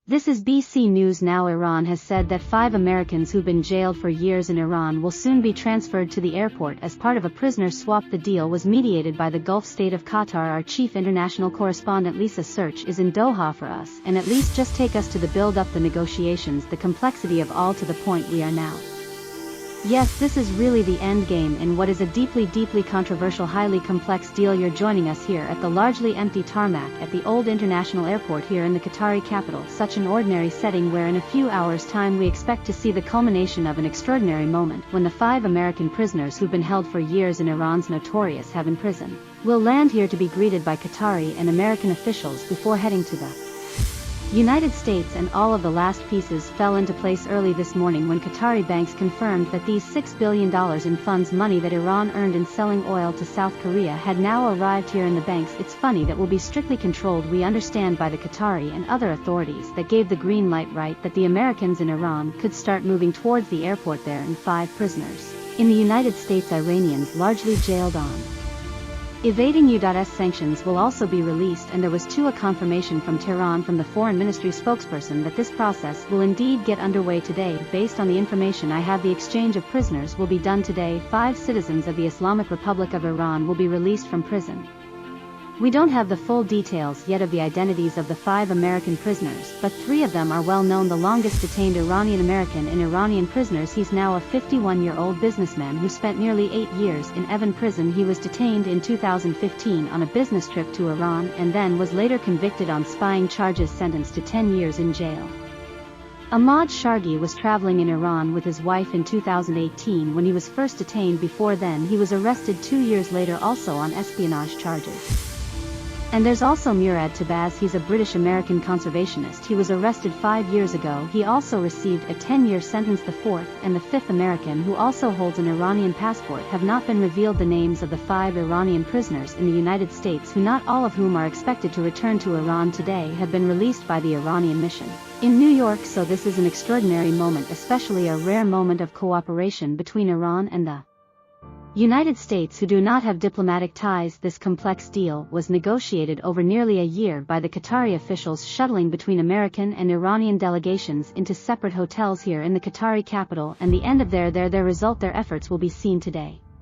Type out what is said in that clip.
This is BC News Now. Iran has said that 5 Americans who've been jailed for years in Iran will soon be transferred to the airport as part of a prisoner swap. The deal was mediated by the Gulf state of Qatar. Our chief international correspondent Lisa Search is in Doha for us, and at least just take us to the build-up, the negotiations, the complexity of all to the point we are now. Yes, this is really the end game in what is a deeply controversial, highly complex deal. You're joining us here at the largely empty tarmac at the old international airport here in the Qatari capital, such an ordinary setting where in a few hours' time we expect to see the culmination of an extraordinary moment when the 5 American prisoners who've been held for years in Iran's notorious Heaven prison will land here to be greeted by Qatari and American officials before heading to the United States. And all of the last pieces fell into place early this morning when Qatari banks confirmed that these $6 billion in funds, money that Iran earned in selling oil to South Korea, had now arrived here in the banks. It's funny that will be strictly controlled, we understand, by the Qatari and other authorities that gave the green light, right, that the Americans in Iran could start moving towards the airport there, and 5 prisoners in the United States, Iranians largely jailed on evading U.S. sanctions, will also be released. And there was too a confirmation from Tehran from the Foreign Ministry spokesperson that this process will indeed get underway today. Based on the information I have, the exchange of prisoners will be done today. 5 citizens of the Islamic Republic of Iran will be released from prison. We don't have the full details yet of the identities of the 5 American prisoners, but 3 of them are well known. The longest detained Iranian American in Iranian prisoners, he's now a 51-year-old businessman who spent nearly 8 years in Evin prison. He was detained in 2015 on a business trip to Iran and then was later convicted on spying charges, sentenced to 10 years in jail. Ahmad Shargi was traveling in Iran with his wife in 2018 when he was first detained. Before then he was arrested 2 years later, also on espionage charges. And there's also Murad Tabaz. He's a British-American conservationist. He was arrested 5 years ago. He also received a 10-year sentence. The 4th and the 5th American, who also holds an Iranian passport, have not been revealed. The names of the 5 Iranian prisoners in the United States, who not all of whom are expected to return to Iran today, have been released by the Iranian mission in New York. So this is an extraordinary moment, especially a rare moment of cooperation between Iran and the United States, who do not have diplomatic ties. This complex deal was negotiated over nearly a year by the Qatari officials, shuttling between American and Iranian delegations into separate hotels here in the Qatari capital, and the end of their result, their efforts will be seen today.